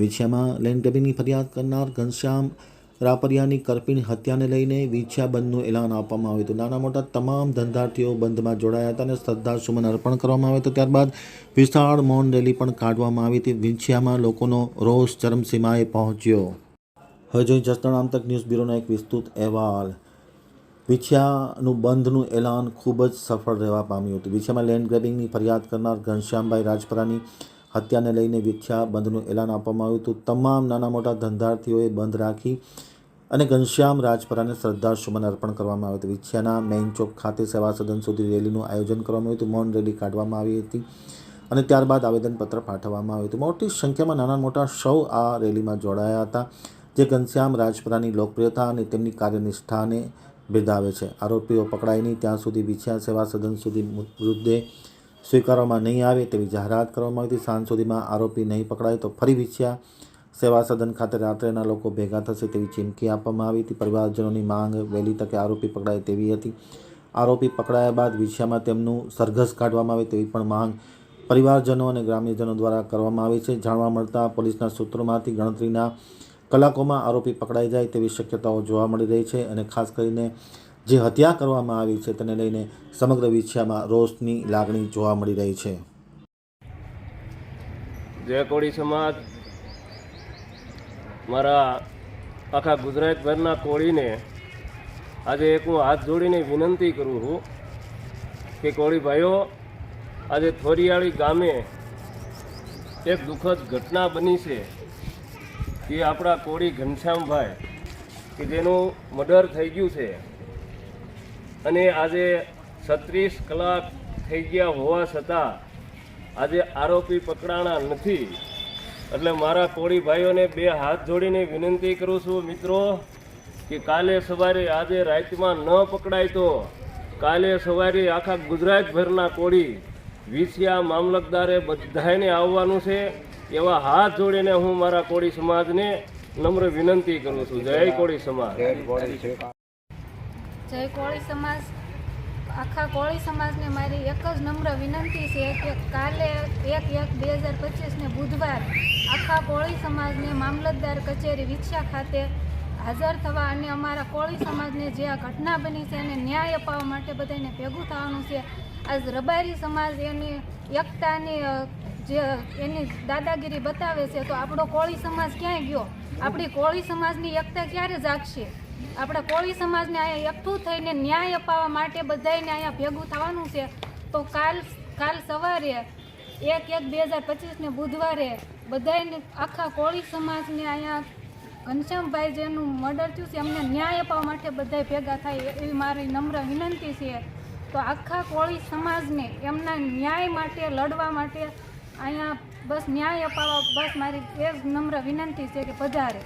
વિછિયામાં land ગ્રેબિંગની ફરિયાદ કરનાર ઘનશ્યામ રાપરિયાની કરપીણ હત્યાને લઈને વિછિયા બંધનું એલાન આપવામાં આવ્યું હતું। નાના મોટા તમામ ધંધાર્થીઓ બંધમાં જોડાયા હતા અને શ્રદ્ધાસુમન અર્પણ કરવામાં આવ્યું હતું। ત્યારબાદ વિશાળ મૌન રેલી પણ કાઢવામાં આવી હતી। વિછિયામાં લોકોનો રોષ ચરમસીમાએ પહોંચ્યો। હવે જોઈએ જસદણ આમતક ન્યૂઝ બ્યુરોનો એક વિસ્તૃત અહેવાલ। વિછિયાનું બંધનું એલાન ખૂબ જ સફળ રહેવા પામ્યું હતું। વિછિયામાં લેન્ડ ગ્રેબિંગની ફરિયાદ કરનાર ઘનશ્યામભાઈ રાજપરાની હત્યાને લઈને વિછિયા બંધનું એલાન આપવામાં આવ્યું હતું। તમામ નાના મોટા ધંધાર્થીઓએ બંધ રાખી અને ઘનશ્યામ રાજપરાને શ્રદ્ધાસુમન અર્પણ કરવામાં આવ્યું હતું। વિછિયાના મેઇન ચોક ખાતે સેવા સદન સુધી રેલીનું આયોજન કરવામાં આવ્યું હતું। મૌન રેલી કાઢવામાં આવી હતી અને ત્યારબાદ આવેદનપત્ર પાઠવવામાં આવ્યું હતું। મોટી સંખ્યામાં નાના મોટા સૌ આ રેલીમાં જોડાયા હતા, જે ઘનશ્યામ રાજપરાની લોકપ્રિયતા અને તેમની કાર્યનિષ્ઠાને બિરદાવે છે। આરોપીઓ પકડાય નહીં ત્યાં સુધી વિછિયા સેવા સદન સુધી મૃતદેહ સ્વીકારવામાં નહીં આવે તેવી જાહેરાત કરવામાં આવી હતી। સાંજ સુધીમાં આરોપી નહીં પકડાય તો ફરી વિછિયા સેવા સદન ખાતે રાત્રેના લોકો ભેગા થશે તેવી ચીમકી આપવામાં આવી હતી। પરિવારજનોની માંગ વહેલી તકે આરોપી પકડાય તેવી હતી। આરોપી પકડાયા બાદ વિછિયામાં તેમનું સરઘસ કાઢવામાં આવે તેવી પણ માંગ પરિવારજનો અને ગ્રામ્યજનો દ્વારા કરવામાં આવી છે। જાણવા મળતા પોલીસના સૂત્રોમાંથી ગણતરીના કલાકોમાં આરોપી પકડાઈ જાય તેવી શક્યતાઓ જોવા મળી રહી છે અને ખાસ કરીને જે હત્યા કરવામાં આવી છે તેને લઈને સમગ્ર વિછિયામાં રોષની લાગણી જોવા મળી રહી છે। જય કોળી સમાજ મારા આખા ગુજરાતભરના કોળીને આજે એક હું હાથ જોડીને વિનંતી કરું છું કે કોળી ભાઈઓ, આજે થોરિયાળી ગામે એક દુઃખદ ઘટના બની છે કે આપણા કોળી ઘનશ્યામભાઈ કે જેનું મર્ડર થઈ ગયું છે અને આજે 36 કલાક થઈ ગયા હોવા છતાં આજે આરોપી પકડાણા નથી। એટલે મારા કોળી ભાઈઓને બે હાથ જોડીને વિનંતી કરું છું મિત્રો કે કાલે સવારે આજે રાતમાં ન પકડાય તો કાલે સવારે આખા ગુજરાતભરના કોળી વિછિયા મામલતદારે બધાને આવવાનું છે। એવા હાથ જોડીને હું મારા કોળી સમાજને નમ્ર વિનંતી કરું છું। જય કોળી સમાજ। જય કોળી સમાજ। આખા કોળી સમાજને મારી એક જ નમ્ર વિનંતી છે કે કાલે 1/1/2025 બુધવાર આખા કોળી સમાજને મામલતદાર કચેરી વિછિયા ખાતે હાજર થવા અને અમારા કોળી સમાજને જે આ ઘટના બની છે એને ન્યાય અપાવવા માટે બધાને ભેગું થવાનું છે। આજ રબારી સમાજ એની એકતાની જે એની દાદાગીરી બતાવે છે તો આપણો કોળી સમાજ ક્યાંય ગયો? આપણી કોળી સમાજની એકતા ક્યારે જાગશે? આપણા કોળી સમાજને અહીંયા એકઠું થઈને ન્યાય અપાવવા માટે બધાને અહીંયા ભેગું થવાનું છે। તો કાલ સવારે 1/1/2025 બુધવારે બધાને આખા કોળી સમાજને અહીંયા ઘનશ્યામભાઈ જેનું મર્ડર થયું છે એમને ન્યાય અપાવવા માટે બધા ભેગા થાય એવી મારી નમ્ર વિનંતી છે। તો આખા કોળી સમાજને એમના ન્યાય માટે લડવા માટે અહીંયા બસ ન્યાય અપાવવા બસ મારી એ જ નમ્ર વિનંતી છે કે પધારે।